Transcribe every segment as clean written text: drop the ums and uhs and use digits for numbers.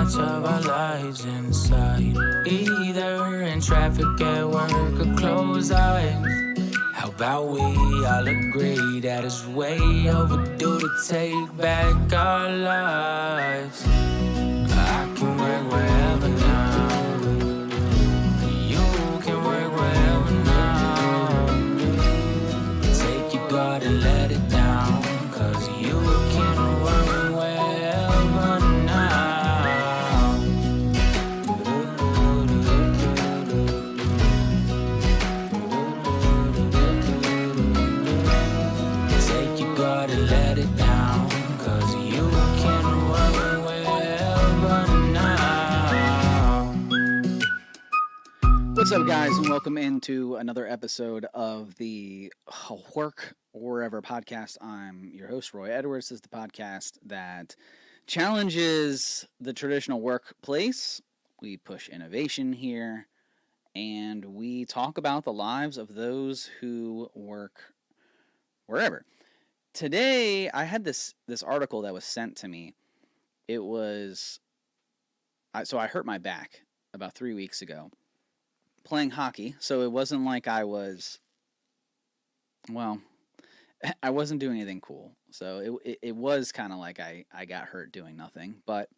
much of our lives inside, either in traffic at work or close eyes. How about we all agree that it's way overdue to take back our lives? I can work wherever now. You can work wherever now. Take your guard and let it down, 'cause you can work wherever now. Take your guard and let it down, 'cause you can work wherever now. What's up, guys, and welcome into another episode of the Work Wherever podcast. I'm your host, Roy Edwards. This is the podcast that challenges the traditional workplace. We push innovation here, and we talk about the lives of those who work wherever. Today, I had this article that was sent to me. It was... So I hurt my back about 3 weeks ago playing hockey, so it wasn't like I wasn't doing anything cool. So it was kind of like I got hurt doing nothing, but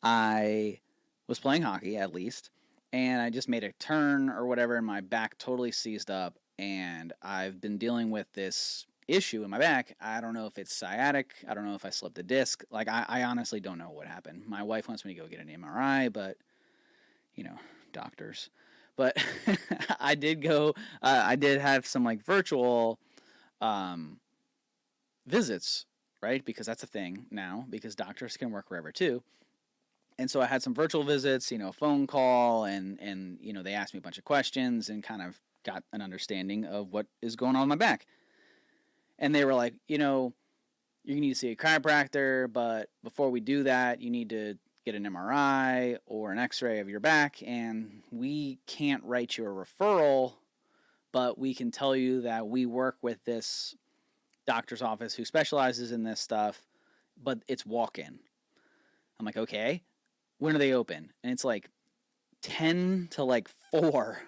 I was playing hockey at least, and I just made a turn or whatever, and my back totally seized up, and I've been dealing with this issue in my back. I don't know if it's sciatic. I don't know if I slipped a disc. Like, I honestly don't know what happened. My wife wants me to go get an MRI, but, doctors. But I did go, I did have some like virtual visits, right? Because that's a thing now, because doctors can work wherever too. And so I had some virtual visits, a phone call, and they asked me a bunch of questions and kind of got an understanding of what is going on with my back. And they were like, you need to see a chiropractor, but before we do that, you need to get an MRI or an x-ray of your back, and we can't write you a referral, but we can tell you that we work with this doctor's office who specializes in this stuff, but it's walk-in. I'm like, okay, when are they open? And it's like 10 to like 4,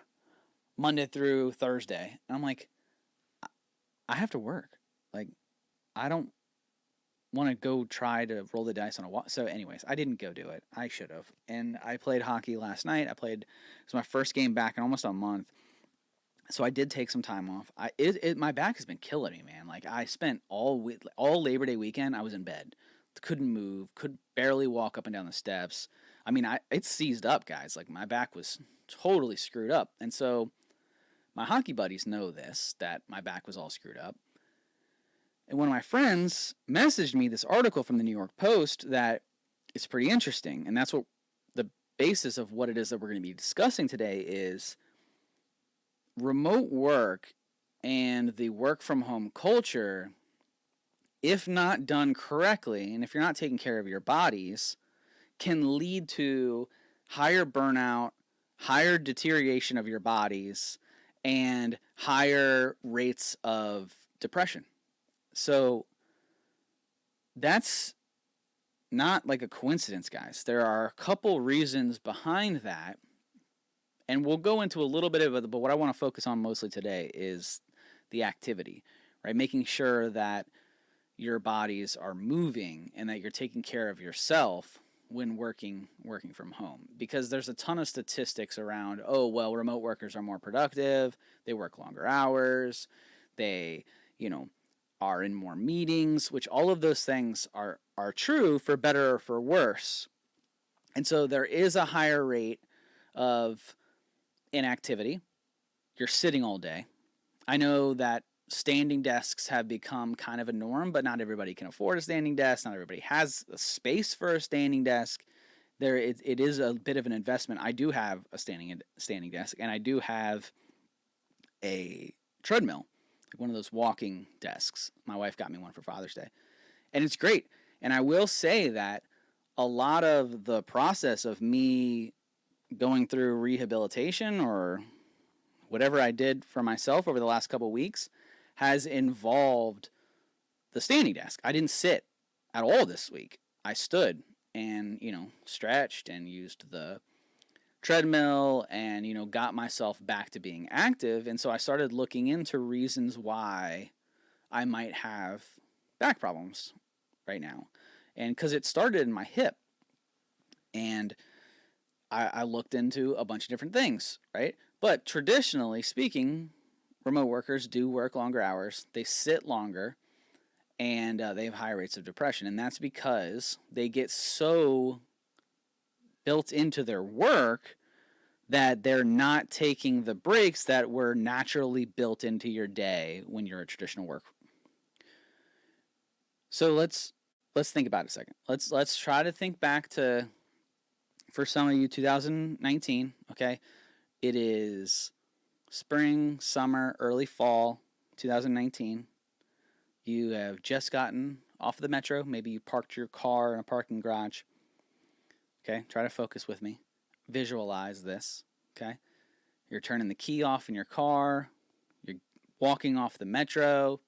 Monday through Thursday. And I'm like, I have to work. Like, I don't want to go try to roll the dice on a walk. So anyways, I didn't go do it. I should have. And I played hockey last night. It was my first game back in almost a month. So I did take some time off. My back has been killing me, man. Like, I spent all Labor Day weekend, I was in bed. Couldn't move, could barely walk up and down the steps. I mean, it seized up, guys. Like, my back was totally screwed up. And so my hockey buddies know this, that my back was all screwed up. And one of my friends messaged me this article from the New York Post that is pretty interesting. And that's what the basis of what it is that we're going to be discussing today is remote work and the work from home culture, if not done correctly, and if you're not taking care of your bodies, can lead to higher burnout, higher deterioration of your bodies, and higher rates of depression. So that's not like a coincidence, guys. There are a couple reasons behind that, and we'll go into a little bit of it, but what I want to focus on mostly today is the activity, right? Making sure that your bodies are moving and that you're taking care of yourself when working from home. Because there's a ton of statistics around, remote workers are more productive, they work longer hours, they, are in more meetings, which all of those things are true for better or for worse. And so there is a higher rate of inactivity. You're sitting all day. I know that standing desks have become kind of a norm, but not everybody can afford a standing desk. Not everybody has a space for a standing desk. It is a bit of an investment. I do have a standing desk, and I do have a treadmill, like one of those walking desks. My wife got me one for Father's Day, and it's great. And I will say that a lot of the process of me going through rehabilitation or whatever I did for myself over the last couple of weeks has involved the standing desk. I didn't sit at all this week. I stood, and, stretched and used the treadmill and, got myself back to being active. And so I started looking into reasons why I might have back problems right now. And because it started in my hip. And I looked into a bunch of different things, right? But traditionally speaking, remote workers do work longer hours. They sit longer, and they have high rates of depression. And that's because they get so built into their work that they're not taking the breaks that were naturally built into your day when you're a traditional worker. So let's think about it a second. Let's try to think back to, for some of you, 2019. Okay, it is spring, summer, early fall, 2019. You have just gotten off the metro. Maybe you parked your car in a parking garage. Okay, try to focus with me. Visualize this. Okay, you're turning the key off in your car. You're walking off the metro.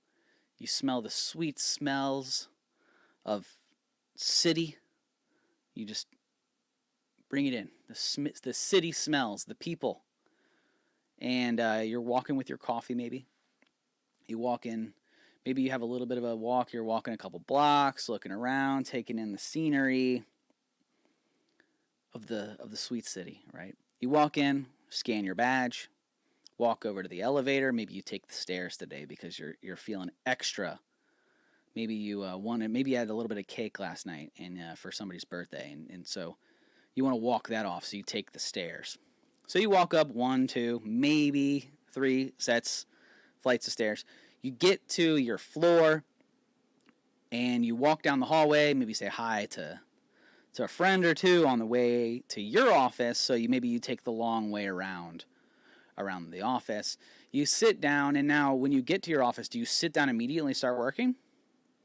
You smell the sweet smells of city. You just bring it in. The city smells, the people. And you're walking with your coffee maybe. You walk in. Maybe you have a little bit of a walk. You're walking a couple blocks, looking around, taking in the scenery of the sweet city, right? You walk in, scan your badge, walk over to the elevator. Maybe you take the stairs today because you're feeling extra. Maybe you maybe you had a little bit of cake last night and for somebody's birthday, and so you want to walk that off. So you take the stairs. So you walk up 1, 2, maybe 3 flights of stairs. You get to your floor, and you walk down the hallway. Maybe say hi to a friend or two on the way to your office. So maybe you take the long way around the office. You sit down, and now when you get to your office, do you sit down immediately and start working?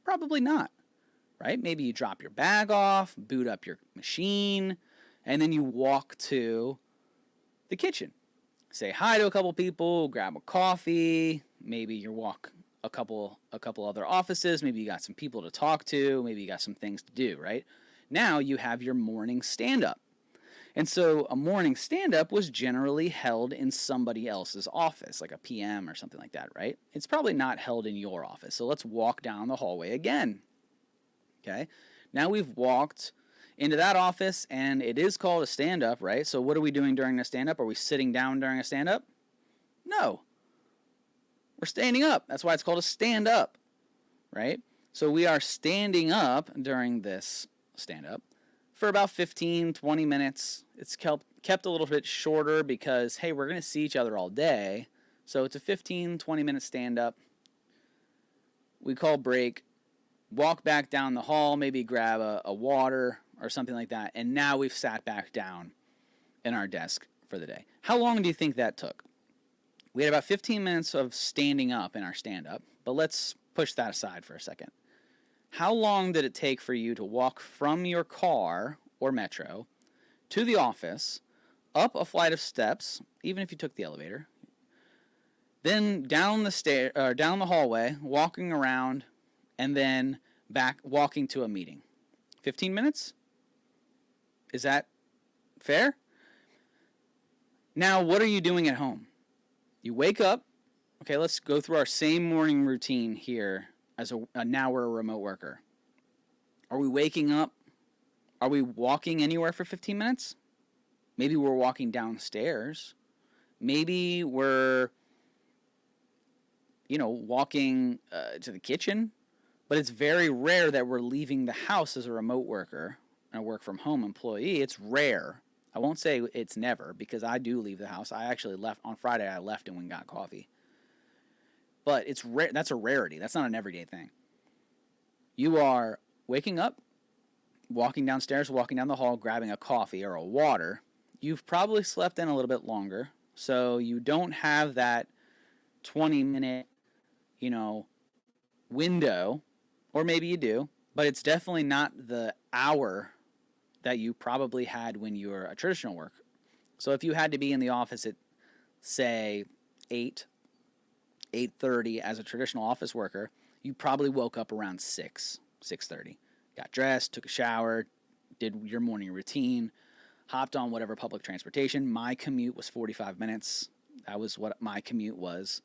Probably not, right? Maybe you drop your bag off, boot up your machine, and then you walk to the kitchen. Say hi to a couple people, grab a coffee. Maybe you walk a couple other offices. Maybe you got some people to talk to. Maybe you got some things to do, right? Now you have your morning stand-up. And so a morning stand-up was generally held in somebody else's office, like a PM or something like that, right? It's probably not held in your office. So let's walk down the hallway again. Okay? Now we've walked into that office, and it is called a stand-up, right? So what are we doing during a stand-up? Are we sitting down during a stand-up? No. We're standing up. That's why it's called a stand-up, right? So we are standing up during this stand-up for about 15, 20 minutes. It's kept a little bit shorter because, hey, we're going to see each other all day. So it's a 15, 20-minute stand-up. We call break, walk back down the hall, maybe grab a water or something like that, and now we've sat back down in our desk for the day. How long do you think that took? We had about 15 minutes of standing up in our stand-up, but let's push that aside for a second. How long did it take for you to walk from your car or metro to the office, up a flight of steps, even if you took the elevator, then down the hallway, walking around, and then back walking to a meeting? 15 minutes? Is that fair? Now, what are you doing at home? You wake up. Okay, let's go through our same morning routine here as now we're a remote worker. Are we waking up? Are we walking anywhere for 15 minutes? Maybe we're walking downstairs. Maybe we're, walking to the kitchen. But it's very rare that we're leaving the house as a remote worker and a work-from-home employee. It's rare. I won't say it's never, because I do leave the house. I actually left on Friday. I left and went and got coffee. But it's rare. That's a rarity. That's not an everyday thing. You are waking up, walking downstairs, walking down the hall, grabbing a coffee or a water. You've probably slept in a little bit longer, so you don't have that 20-minute, window, or maybe you do, but it's definitely not the hour that you probably had when you were a traditional worker. So if you had to be in the office at, say, 8:30 as a traditional office worker, you probably woke up around 6:30. Got dressed, took a shower, did your morning routine, hopped on whatever public transportation. My commute was 45 minutes. That was what my commute was.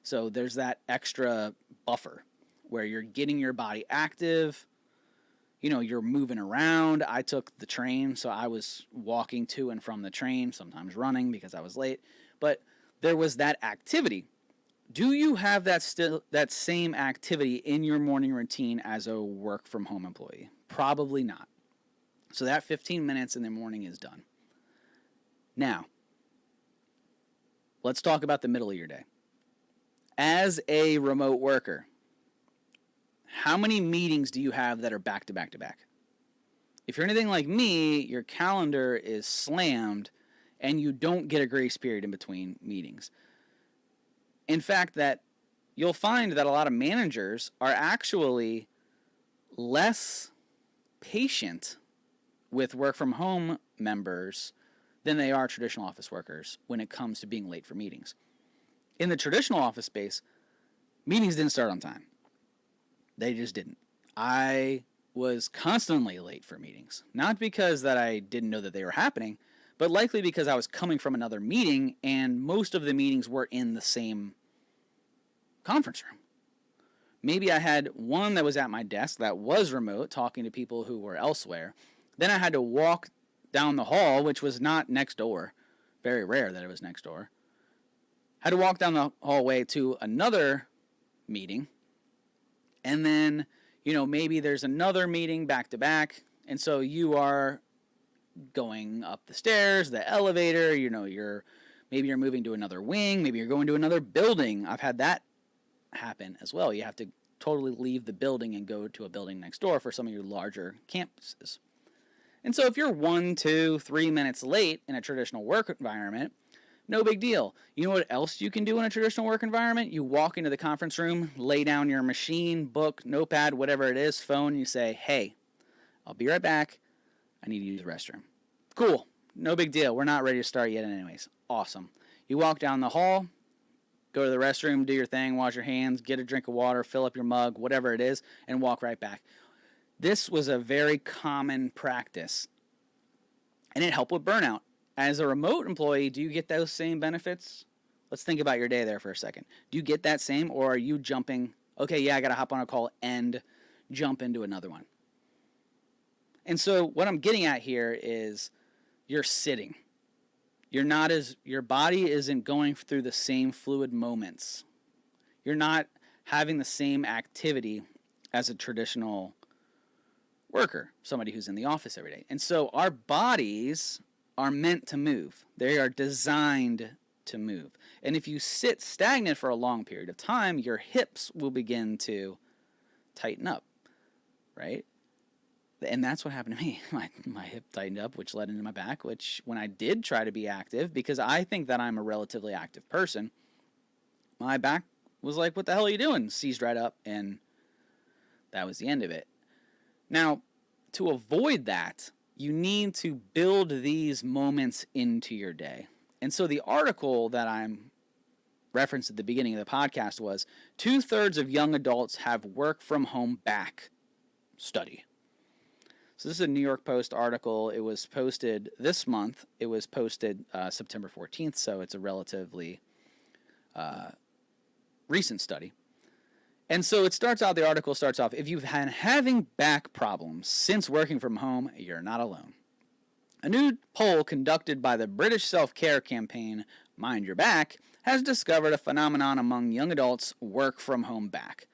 So there's that extra buffer where you're getting your body active. You're moving around. I took the train, so I was walking to and from the train, sometimes running because I was late. But there was that activity. Do you have that same activity in your morning routine as a work from home employee? Probably not. So that 15 minutes in the morning is done. Now, let's talk about the middle of your day. As a remote worker, how many meetings do you have that are back to back to back? If you're anything like me, your calendar is slammed and you don't get a grace period in between meetings. In fact, that you'll find that a lot of managers are actually less patient with work from home members than they are traditional office workers when it comes to being late for meetings. In the traditional office space, meetings didn't start on time. They just didn't. I was constantly late for meetings, not because that I didn't know that they were happening, but likely because I was coming from another meeting and most of the meetings were in the same conference room. Maybe I had one that was at my desk that was remote, talking to people who were elsewhere. Then I had to walk down the hall, which was not next door. Very rare that it was next door. Had to walk down the hallway to another meeting. And then, maybe there's another meeting back to back. And so you are going up the stairs, the elevator, maybe you're moving to another wing, maybe you're going to another building. I've had that happen as well. You have to totally leave the building and go to a building next door for some of your larger campuses. And so if you're 1, 2, 3 minutes late in a traditional work environment, no big deal. You know what else you can do in a traditional work environment? You walk into the conference room, lay down your machine, book, notepad, whatever it is, phone, and you say, hey, I'll be right back. I need to use the restroom. Cool. No big deal. We're not ready to start yet anyways. Awesome. You walk down the hall, go to the restroom, do your thing, wash your hands, get a drink of water, fill up your mug, whatever it is, and walk right back. This was a very common practice, and it helped with burnout. As a remote employee, do you get those same benefits? Let's think about your day there for a second. Do you get that same, or are you jumping, okay, yeah, I got to hop on a call and jump into another one? And so what I'm getting at here is you're sitting. Your body isn't going through the same fluid moments. You're not having the same activity as a traditional worker, somebody who's in the office every day. And so our bodies are meant to move. They are designed to move. And if you sit stagnant for a long period of time, your hips will begin to tighten up, right? And that's what happened to me. My hip tightened up, which led into my back, which when I did try to be active, because I think that I'm a relatively active person, my back was like, what the hell are you doing? Seized right up, and that was the end of it. Now, to avoid that, you need to build these moments into your day. And so the article that I'm referenced at the beginning of the podcast was 2/3 of young adults have work from home back study. So this is a New York Post article. It was posted this month. It was posted September 14th, so it's a relatively recent study. And so the article starts off, if you've been having back problems since working from home, you're not alone. A new poll conducted by the British self-care campaign, Mind Your Back, has discovered a phenomenon among young adults work from home back.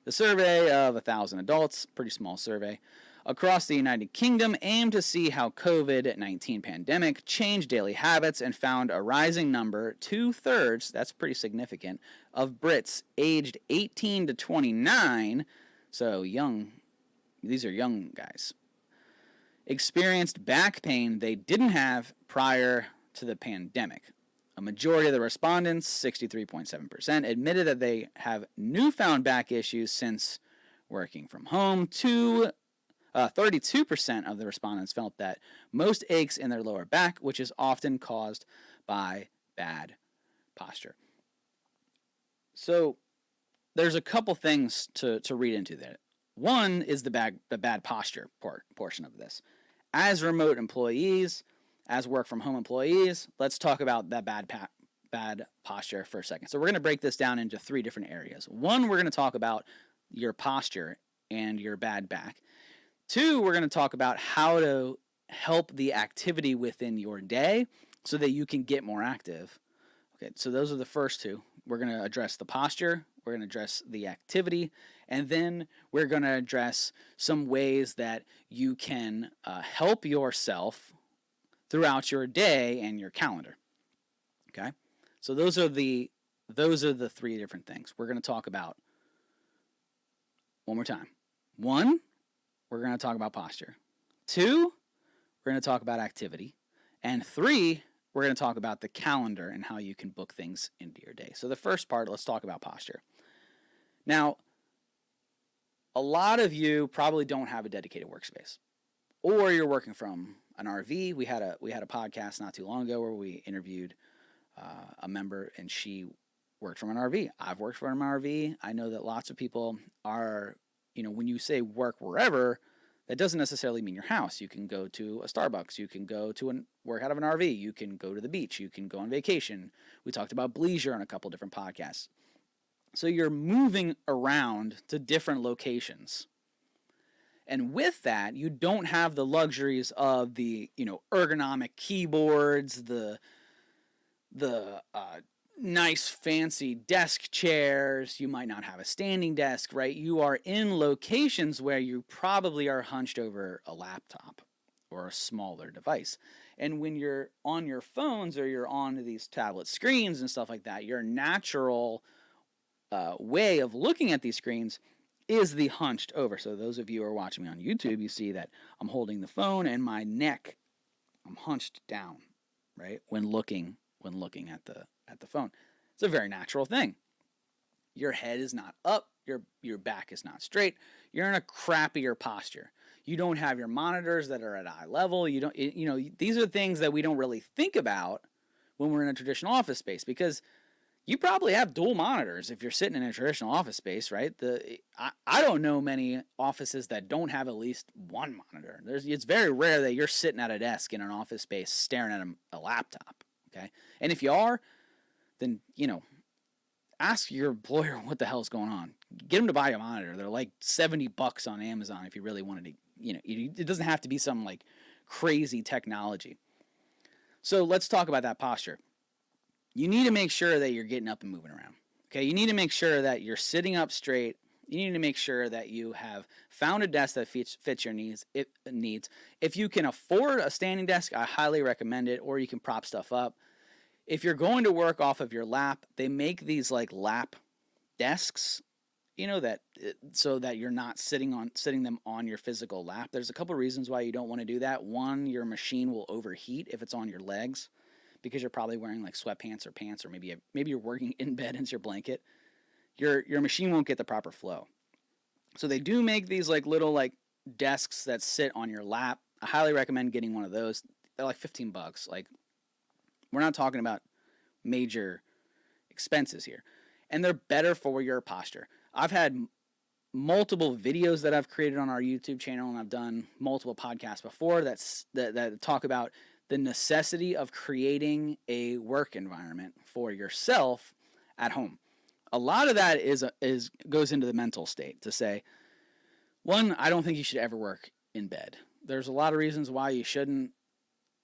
The survey of 1,000 adults, pretty small survey, across the United Kingdom aimed to see how COVID-19 pandemic changed daily habits and found a rising number, 2/3, that's pretty significant, of Brits aged 18 to 29, so young, these are young guys, experienced back pain they didn't have prior to the pandemic. A majority of the respondents, 63.7%, admitted that they have newfound back issues since working from home. 32% of the respondents felt that most aches in their lower back, which is often caused by bad posture. So there's a couple things to read into there. One is the bad posture portion of this. as remote employees, as work from home employees, let's talk about that bad posture for a second. So we're going to break this down into 3 different areas. 1, we're going to talk about your posture and your bad back. 2, we're going to talk about how to help the activity within your day so that you can get more active. Okay, so those are the first 2. We're going to address the posture, we're going to address the activity, and then we're going to address some ways that you can help yourself throughout your day and your calendar. Okay, so those are the 3 different things we're going to talk about. One more time. 1, we're going to talk about posture. 2, we're going to talk about activity. And 3, we're going to talk about the calendar and how you can book things into your day. So the first part, let's talk about posture. Now, a lot of you probably don't have a dedicated workspace, or you're working from an RV. We had a podcast not too long ago where we interviewed a member, and she worked from an RV. I've worked from an RV. I know that lots of people are, when you say work wherever, that doesn't necessarily mean your house. You can go to a Starbucks. You can go to work out of an RV. You can go to the beach. You can go on vacation. We talked about bleisure on a couple different podcasts. So you're moving around to different locations. And with that, you don't have the luxuries of the, ergonomic keyboards, the nice fancy desk chairs. You might not have a standing desk, right? You are in locations where you probably are hunched over a laptop or a smaller device. And when you're on your phones or you're on these tablet screens and stuff like that, your natural way of looking at these screens is the hunched over. So those of you who are watching me on YouTube, you see that I'm holding the phone and my neck, I'm hunched down, right? When looking at the phone. It's a very natural thing. Your head is not up, your back is not straight. You're in a crappier posture. You don't have your monitors that are at eye level. You don't, these are things that we don't really think about when we're in a traditional office space, because you probably have dual monitors if you're sitting in a traditional office space, right? I don't know many offices that don't have at least one monitor. It's very rare that you're sitting at a desk in an office space staring at a laptop, okay? And if you are, then, ask your employer what the hell's going on. Get them to buy a monitor. They're like $70 on Amazon if you really wanted to, it doesn't have to be some like crazy technology. So let's talk about that posture. You need to make sure that you're getting up and moving around. Okay, you need to make sure that you're sitting up straight. You need to make sure that you have found a desk that fits your needs. If you can afford a standing desk, I highly recommend it, or you can prop stuff up. If you're going to work off of your lap, they make these like lap desks, so that you're not sitting them on your physical lap. There's a couple reasons why you don't want to do that. One, your machine will overheat if it's on your legs, because you're probably wearing like sweatpants or pants, or maybe you're working in bed into your blanket. Your machine won't get the proper flow. So they do make these like little like desks that sit on your lap. I highly recommend getting one of those. They're like $15. Like, we're not talking about major expenses here. And they're better for your posture. I've had multiple videos that I've created on our YouTube channel, and I've done multiple podcasts before that talk about the necessity of creating a work environment for yourself at home. A lot of that goes into the mental state to say, one, I don't think you should ever work in bed. There's a lot of reasons why you shouldn't.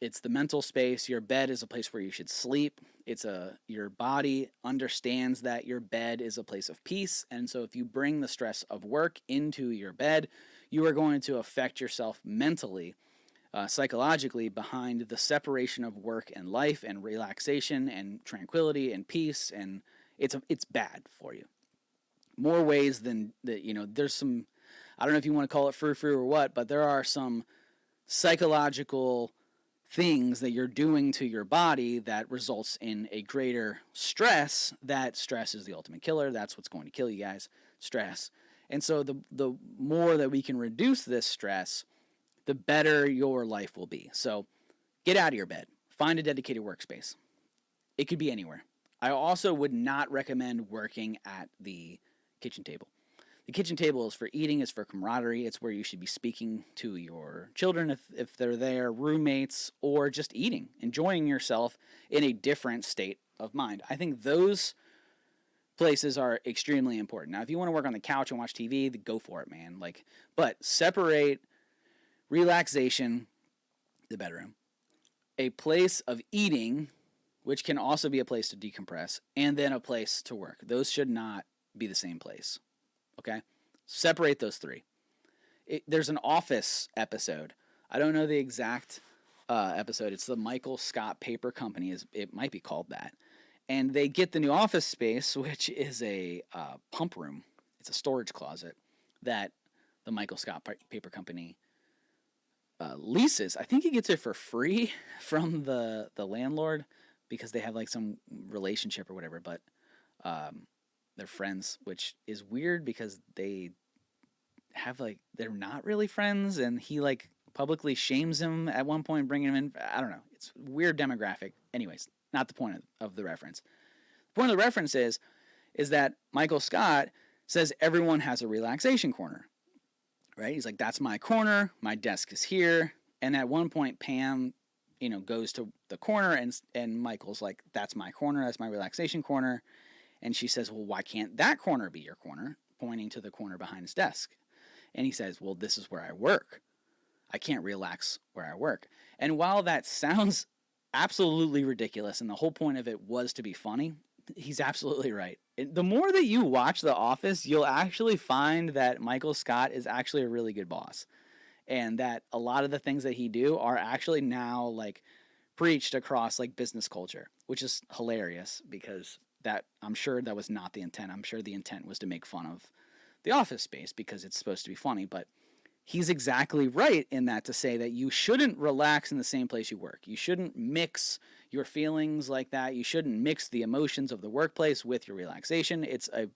It's the mental space. Your bed is a place where you should sleep. Your body understands that your bed is a place of peace. And so if you bring the stress of work into your bed, you are going to affect yourself mentally, psychologically, behind the separation of work and life and relaxation and tranquility and peace. And it's bad for you. More ways than that, there's some, I don't know if you want to call it frou-frou or what, but there are some psychological things that you're doing to your body that results in a greater stress. That stress is the ultimate killer. That's what's going to kill you guys, stress. And so the more that we can reduce this stress, the better your life will be. So get out of your bed. Find a dedicated workspace. It could be anywhere. I also would not recommend working at the kitchen table. The kitchen table is for eating, it's for camaraderie, it's where you should be speaking to your children if they're there, roommates, or just eating, enjoying yourself in a different state of mind. I think those places are extremely important. Now, if you want to work on the couch and watch TV, go for it, man. But separate relaxation, the bedroom, a place of eating, which can also be a place to decompress, and then a place to work. Those should not be the same place. Okay? Separate those three. There's an Office episode. I don't know the exact episode. It's the Michael Scott Paper Company. It might be called that. And they get the new office space, which is a pump room. It's a storage closet that the Michael Scott Paper Company leases. I think he gets it for free from the landlord because they have like some relationship or whatever. But they're friends, which is weird because they're not really friends, and he like publicly shames him at one point, bringing him in. I don't know. It's a weird demographic. Anyways, not the point of the reference. The point of the reference is that Michael Scott says everyone has a relaxation corner, right? He's like, that's my corner. My desk is here. And at one point, Pam, goes to the corner, and Michael's like, that's my corner. That's my relaxation corner. And she says, well, why can't that corner be your corner? Pointing to the corner behind his desk. And he says, well, this is where I work. I can't relax where I work. And while that sounds absolutely ridiculous, and the whole point of it was to be funny, he's absolutely right. The more that you watch The Office, you'll actually find that Michael Scott is actually a really good boss, and that a lot of the things that he do are actually now like preached across like business culture, which is hilarious because that I'm sure that was not the intent. I'm sure the intent was to make fun of the office space because it's supposed to be funny, but he's exactly right in that to say that you shouldn't relax in the same place you work. You shouldn't mix your feelings like that. You shouldn't mix the emotions of the workplace with your relaxation. It's a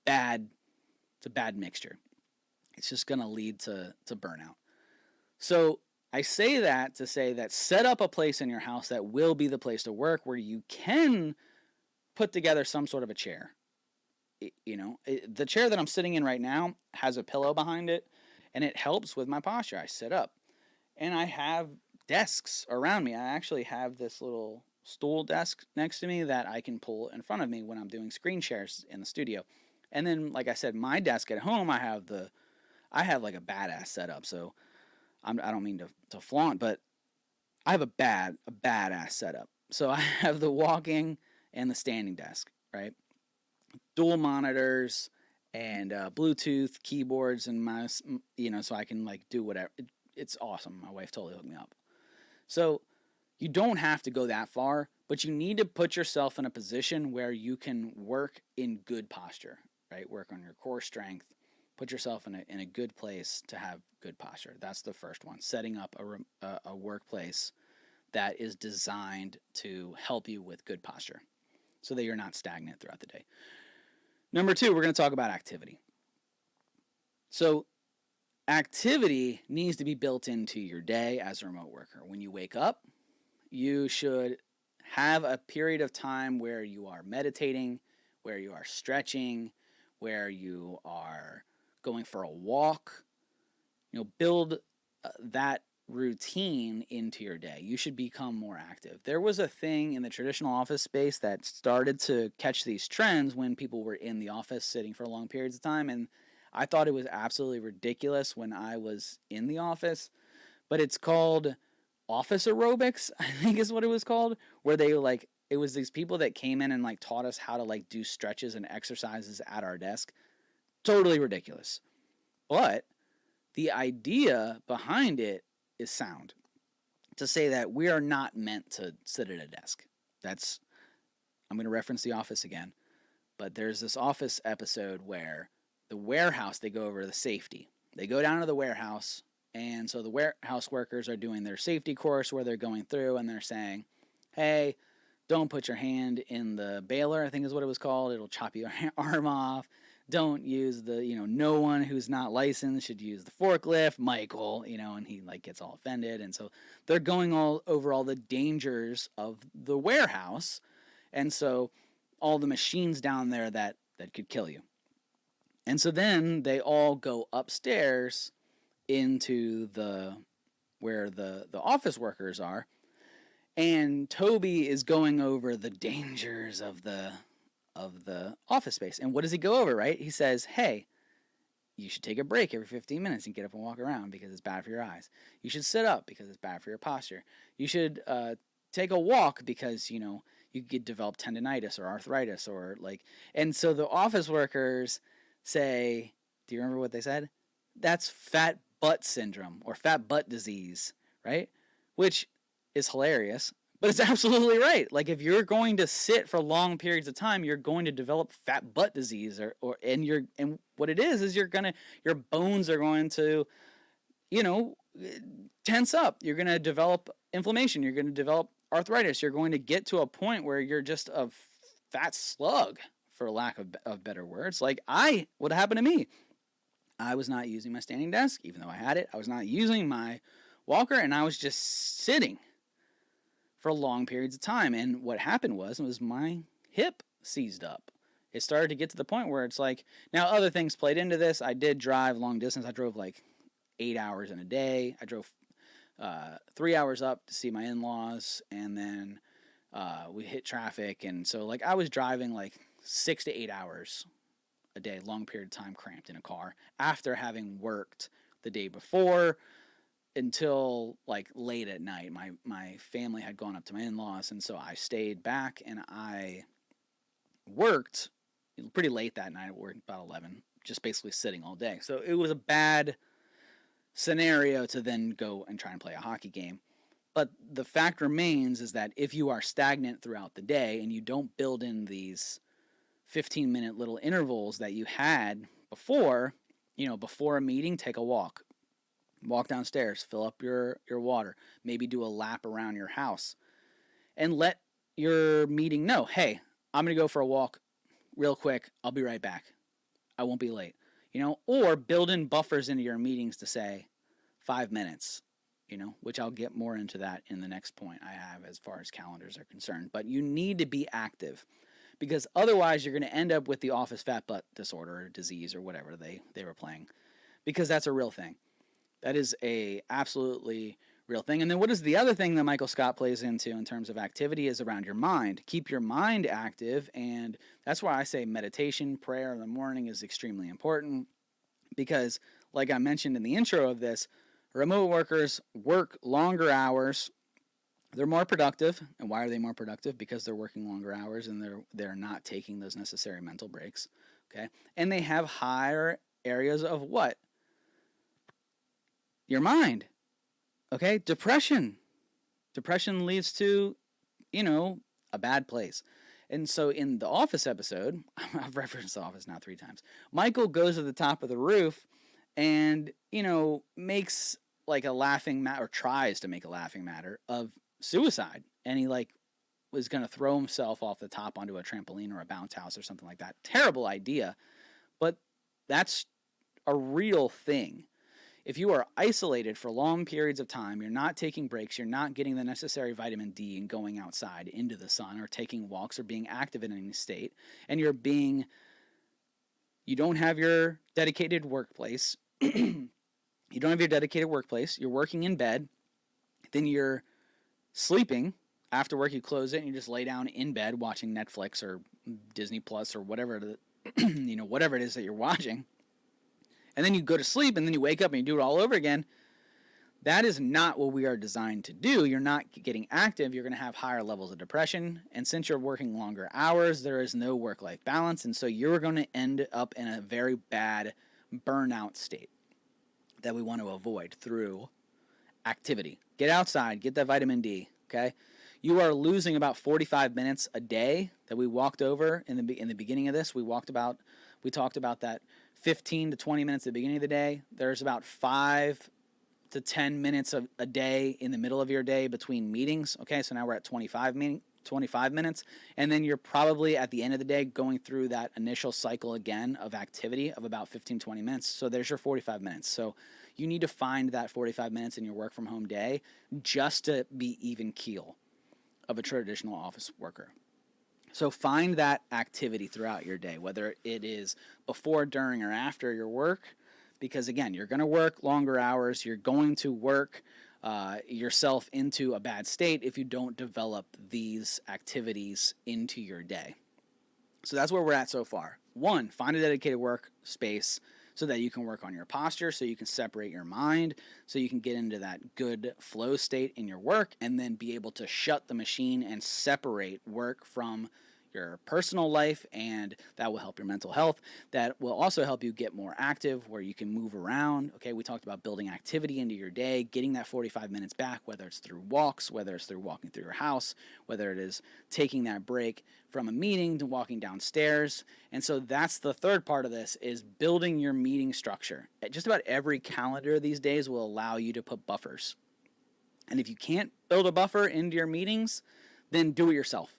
bad mixture. It's just going to lead to burnout. So I say that to say that set up a place in your house that will be the place to work where you can put together some sort of a chair. The chair that I'm sitting in right now has a pillow behind it, and it helps with my posture. I sit up, and I have desks around me. I actually have this little stool desk next to me that I can pull in front of me when I'm doing screen shares in the studio. And then, like I said, my desk at home, I have like a badass setup. So I don't mean to flaunt, but I have a badass setup. So I have the walking and the standing desk, right? Dual monitors and Bluetooth keyboards and mouse, so I can like do whatever. It's awesome. My wife totally hooked me up. So you don't have to go that far, but you need to put yourself in a position where you can work in good posture, right? Work on your core strength. Put yourself in a good place to have good posture. That's the first one. Setting up a workplace that is designed to help you with good posture so that you're not stagnant throughout the day. Number 2, we're going to talk about activity. So activity needs to be built into your day as a remote worker. When you wake up, you should have a period of time where you are meditating, where you are stretching, where you are going for a walk. Build that routine into your day. You should become more active. There was a thing in the traditional office space that started to catch these trends when people were in the office sitting for long periods of time, and I thought it was absolutely ridiculous when I was in the office, but it's called office aerobics, I think is what it was called, where it was these people that came in and taught us how to do stretches and exercises at our desk. Totally ridiculous. But the idea behind it is sound. To say that we are not meant to sit at a desk. I'm going to reference The Office again, but there's this Office episode where the warehouse, they go over the safety. They go down to the warehouse, and so the warehouse workers are doing their safety course where they're going through and they're saying, hey, don't put your hand in the baler, I think is what it was called. It'll chop your arm off. Don't use no one who's not licensed should use the forklift, Michael, and he gets all offended. And so they're going all over all the dangers of the warehouse. And so all the machines down there that could kill you. And so then they all go upstairs into where the office workers are, and Toby is going over the dangers of the office space. And what does he go over, right? He says, "Hey, you should take a break every 15 minutes and get up and walk around because it's bad for your eyes. You should sit up because it's bad for your posture. You should take a walk because, you could develop tendonitis or arthritis or like." And so the office workers say, do you remember what they said? That's fat butt syndrome or fat butt disease, right? Which is hilarious, but it's absolutely right. Like if you're going to sit for long periods of time, you're going to develop fat butt disease and what it is your bones are going to, tense up. You're going to develop inflammation. You're going to develop arthritis. You're going to get to a point where you're just a fat slug, for lack of better words. Like what happened to me? I was not using my standing desk, even though I had it. I was not using my walker, and I was just sitting for long periods of time. And what happened was my hip seized up. It started to get to the point where it's like, now other things played into this. I did drive long distance. I drove like 8 hours in a day. I drove 3 hours up to see my in-laws, and then we hit traffic. And so like I was driving like 6 to 8 hours a day, long period of time cramped in a car after having worked the day before until like late at night. My family had gone up to my in-laws, and so I stayed back and I worked pretty late that night. I worked about 11, just basically sitting all day. So it was a bad scenario to then go and try and play a hockey game. But the fact remains is that if you are stagnant throughout the day and you don't build in these 15-minute little intervals that you had before, before a meeting, take a walk. Walk downstairs, fill up your water, maybe do a lap around your house, and let your meeting know, hey, I'm going to go for a walk real quick. I'll be right back. I won't be late. Or build in buffers into your meetings to say 5 minutes, which I'll get more into that in the next point I have as far as calendars are concerned. But you need to be active, because otherwise you're going to end up with the office fat butt disorder or disease or whatever they were playing, because that's a real thing. That is a absolutely real thing. And then what is the other thing that Michael Scott plays into in terms of activity is around your mind. Keep your mind active, and that's why I say meditation, prayer in the morning is extremely important, because like I mentioned in the intro of this, remote workers work longer hours. They're more productive. And why are they more productive? Because they're working longer hours and they're not taking those necessary mental breaks. Okay? And they have higher areas of what? Your mind. Okay? Depression. Depression leads to, a bad place. And so in the Office episode, I've referenced The Office now 3 times, Michael goes to the top of the roof and, makes like a laughing matter, or tries to make a laughing matter of suicide. And he was going to throw himself off the top onto a trampoline or a bounce house or something like that. Terrible idea, but that's a real thing. If you are isolated for long periods of time, you're not taking breaks, you're not getting the necessary vitamin D and going outside into the sun or taking walks or being active in any state, and you don't have your dedicated workplace, you're working in bed, then you're sleeping. After work, you close it and you just lay down in bed watching Netflix or Disney Plus or whatever whatever it is that you're watching. And then you go to sleep and then you wake up and you do it all over again. That is not what we are designed to do. You're not getting active. You're going to have higher levels of depression. And since you're working longer hours, there is no work-life balance. And so you're going to end up in a very bad burnout state that we want to avoid through activity. Get outside, get that vitamin D, okay? You are losing about 45 minutes a day that we walked over in the beginning of this. We talked about that 15 to 20 minutes at the beginning of the day. There's about 5 to 10 minutes a day in the middle of your day between meetings. Okay, so now we're at 25 minutes. And then you're probably at the end of the day going through that initial cycle again of activity of about 15, 20 minutes. So there's your 45 minutes. So you need to find that 45 minutes in your work from home day just to be even keel of a traditional office worker. So find that activity throughout your day, whether it is before, during, or after your work, because again, you're going to work longer hours. You're going to work yourself into a bad state if you don't develop these activities into your day. So that's where we're at so far. 1, find a dedicated work space so that you can work on your posture, so you can separate your mind, so you can get into that good flow state in your work, and then be able to shut the machine and separate work from your personal life, and that will help your mental health. That will also help you get more active, where you can move around. Okay, we talked about building activity into your day, getting that 45 minutes back, whether it's through walks, whether it's through walking through your house, whether it is taking that break from a meeting to walking downstairs. And so that's the third part of this, is building your meeting structure. Just about every calendar these days will allow you to put buffers. And if you can't build a buffer into your meetings, then do it yourself.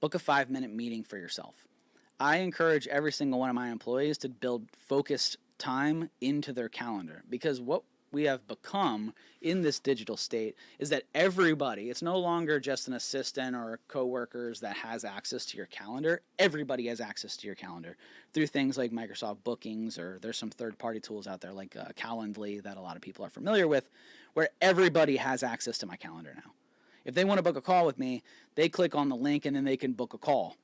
Book a 5-minute meeting for yourself. I encourage every single one of my employees to build focused time into their calendar, because what we have become in this digital state is that everybody, it's no longer just an assistant or coworkers that has access to your calendar. Everybody has access to your calendar through things like Microsoft Bookings, or there's some third-party tools out there like Calendly that a lot of people are familiar with, where everybody has access to my calendar now. If they want to book a call with me, they click on the link and then they can book a call.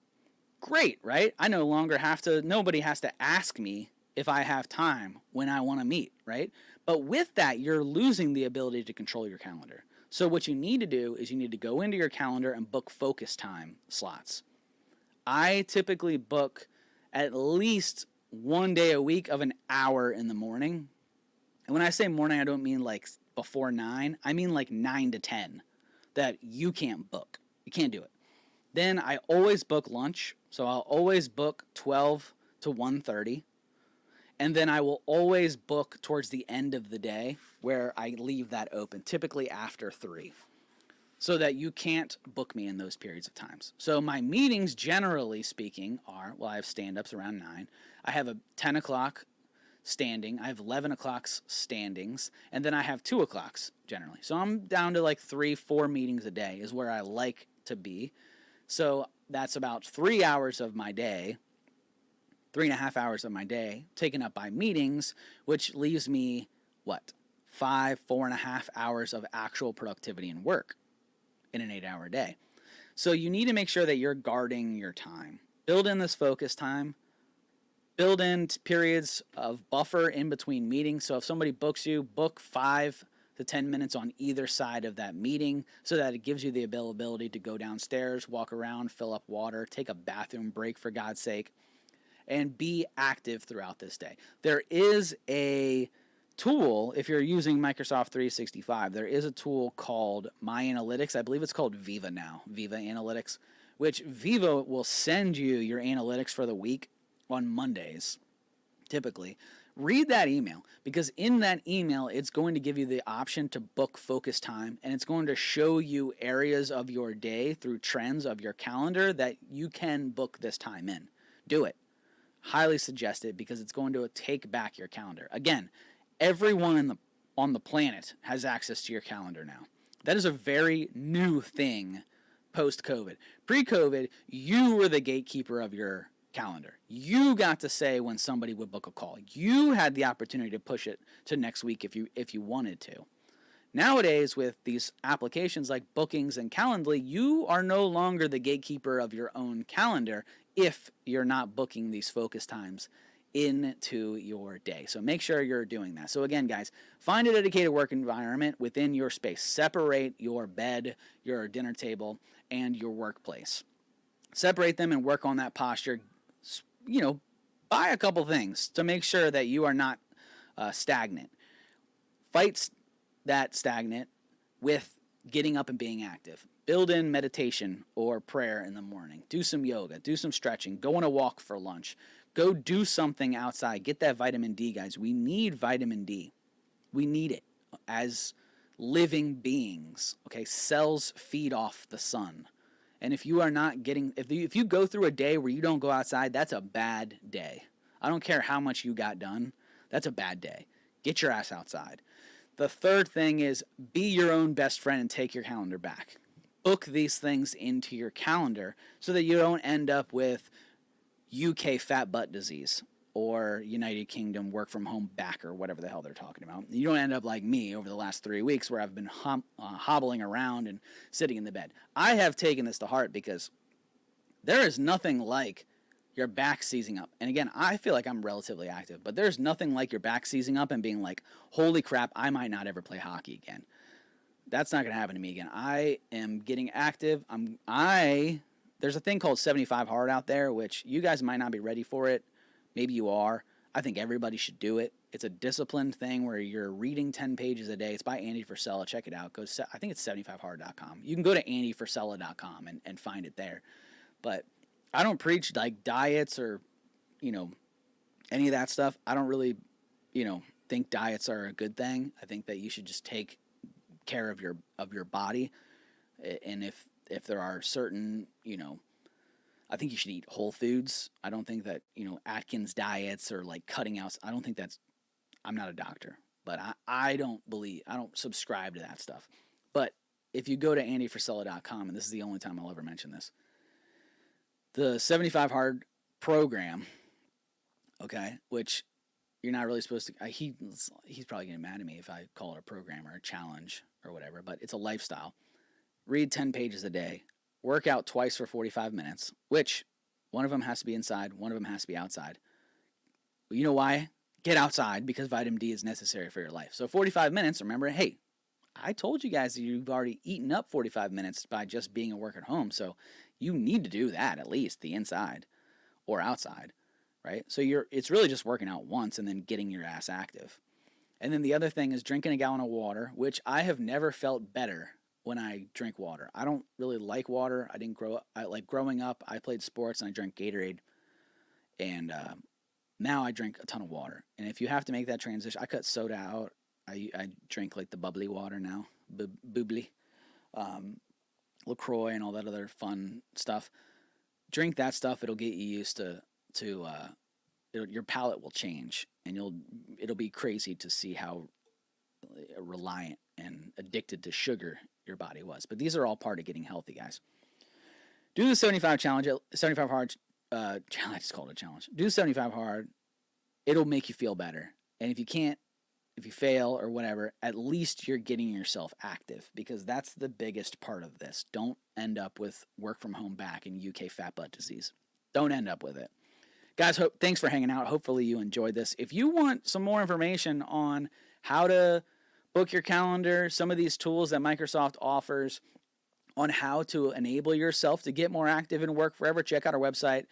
Great, right? I no longer have to, nobody has to ask me if I have time when I want to meet, right? But with that, you're losing the ability to control your calendar. So what you need to do is you need to go into your calendar and book focus time slots. I typically book at least one day a week of an hour in the morning. And when I say morning, I don't mean like before 9. I mean like 9 to 10. That you can't book. You can't do it. Then I always book lunch. So I'll always book 12 to 1:30. And then I will always book towards the end of the day, where I leave that open, typically after 3. So that you can't book me in those periods of times. So my meetings, generally speaking, are, well, I have stand-ups around 9. I have a 10 o'clock standing, I have 11 o'clocks standings, and then I have 2 o'clocks generally. So I'm down to like 3-4 meetings a day is where I like to be. So that's about 3 hours of my day, 3.5 hours of my day taken up by meetings, which leaves me, 4.5 hours of actual productivity and work in an 8-hour day. So you need to make sure that you're guarding your time. Build in this focus time. Build in periods of buffer in between meetings. So if somebody books you, book 5 to 10 minutes on either side of that meeting, so that it gives you the availability to go downstairs, walk around, fill up water, take a bathroom break for God's sake, and be active throughout this day. There is a tool, if you're using Microsoft 365, there is a tool called My Analytics. I believe it's called Viva now, Viva Analytics, which Viva will send you your analytics for the week on Mondays, typically. Read that email, because in that email, it's going to give you the option to book focus time, and it's going to show you areas of your day through trends of your calendar that you can book this time in. Do it. Highly suggest it, because it's going to take back your calendar. Again, everyone on the planet has access to your calendar now. That is a very new thing post-COVID. Pre-COVID, you were the gatekeeper of your calendar. You got to say when somebody would book a call. You had the opportunity to push it to next week if you wanted to. Nowadays, with these applications like Bookings and Calendly, you are no longer the gatekeeper of your own calendar if you're not booking these focus times into your day. So make sure you're doing that. So again, guys, find a dedicated work environment within your space. Separate your bed, your dinner table, and your workplace. Separate them and work on that posture. Buy a couple things to make sure that you are not stagnant. Fight that stagnant with getting up and being active. Build in meditation or prayer in the morning. Do some yoga. Do some stretching. Go on a walk for lunch. Go do something outside. Get that vitamin D, guys. We need vitamin D. We need it as living beings. Okay, cells feed off the sun. And if you are not getting, if you go through a day where you don't go outside, that's a bad day. I don't care how much you got done. That's a bad day. Get your ass outside. The third thing is be your own best friend and take your calendar back. book these things into your calendar so that you don't end up with UK fat butt disease or United Kingdom work from home back or whatever the hell they're talking about. You don't end up like me over the last 3 weeks where I've been hobbling around and sitting in the bed. I have taken this to heart because there is nothing like your back seizing up. And again, I feel like I'm relatively active, but there's nothing like your back seizing up and being like, holy crap, I might not ever play hockey again. That's not going to happen to me again. I am getting active. There's a thing called 75 hard out there, which you guys might not be ready for it. Maybe you are. I think everybody should do it. It's a disciplined thing where you're reading 10 pages a day. It's by Andy Frisella. Check it out. I think it's 75hard.com. You can go to andyfrisella.com and find it there. But I don't preach like diets or, any of that stuff. I don't really, think diets are a good thing. I think that you should just take care of your body. And if there are certain, I think you should eat whole foods. I don't think that, Atkins diets or like cutting out. I'm not a doctor, but I don't subscribe to that stuff. But if you go to andyfrisella.com, and this is the only time I'll ever mention this, the 75 hard program, okay, which you're not really supposed to, he's probably getting mad at me if I call it a program or a challenge or whatever, but it's a lifestyle. Read 10 pages a day. Work out twice for 45 minutes, which one of them has to be inside, one of them has to be outside. Well, you know why? Get outside because vitamin D is necessary for your life. So 45 minutes, remember, hey, I told you guys that you've already eaten up 45 minutes by just being at work at home. So you need to do that at least, the inside or outside, right? So it's really just working out once and then getting your ass active. And then the other thing is drinking a gallon of water, which I have never felt better when I drink water. I don't really like water. I didn't grow up. Growing up, I played sports and I drank Gatorade. And now I drink a ton of water. And if you have to make that transition, I cut soda out. I drink like the bubbly water now, bubbly, LaCroix and all that other fun stuff. Drink that stuff. It'll get you used to your palate will change, and it'll be crazy to see how reliant and addicted to sugar your body was. But these are all part of getting healthy, guys. Do the 75 hard challenge. I just called it a challenge. Do the 75 hard. It'll make you feel better. And if you fail or whatever, at least you're getting yourself active, because that's the biggest part of this. Don't end up with work from home back and UK fat butt disease. Don't end up with it. Guys, thanks for hanging out. Hopefully you enjoyed this. If you want some more information on how to book your calendar, some of these tools that Microsoft offers on how to enable yourself to get more active and work forever, check out our website,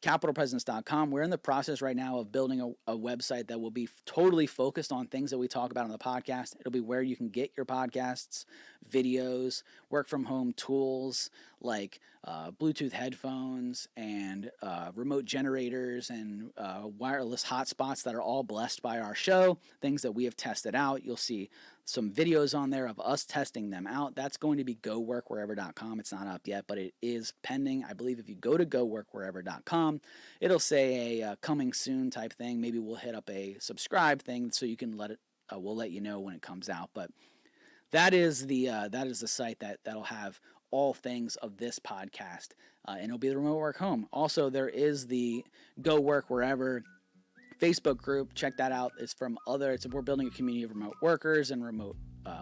capitalpresence.com. We're in the process right now of building a website that will be totally focused on things that we talk about on the podcast. It'll be where you can get your podcasts, videos, work from home tools like Bluetooth headphones and remote generators and wireless hotspots that are all blessed by our show, things that we have tested out. You'll see some videos on there of us testing them out. That's going to be goworkwherever.com. It's not up yet, but it is pending. I believe if you go to goworkwherever.com, it'll say a coming soon type thing. Maybe we'll hit up a subscribe thing so you can we'll let you know when it comes out. But that is the site that'll have all things of this podcast, and it'll be the Remote Work Home. Also, there is the Go Work Wherever Facebook group. Check that out. We're building a community of remote workers and remote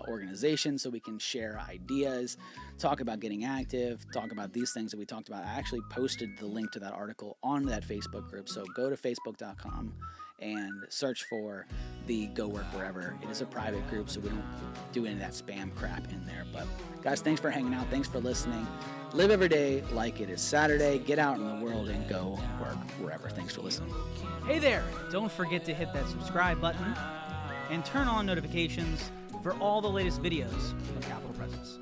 organizations so we can share ideas, talk about getting active, talk about these things that we talked about. I actually posted the link to that article on that Facebook group. So go to facebook.com and search for the Go Work Wherever. It is a private group, so we don't do any of that spam crap in there. But guys, thanks for hanging out. Thanks for listening. Live every day like it is Saturday. Get out in the world and go work wherever. Thanks for listening. Hey there! Don't forget to hit that subscribe button and turn on notifications for all the latest videos of Capital Presence.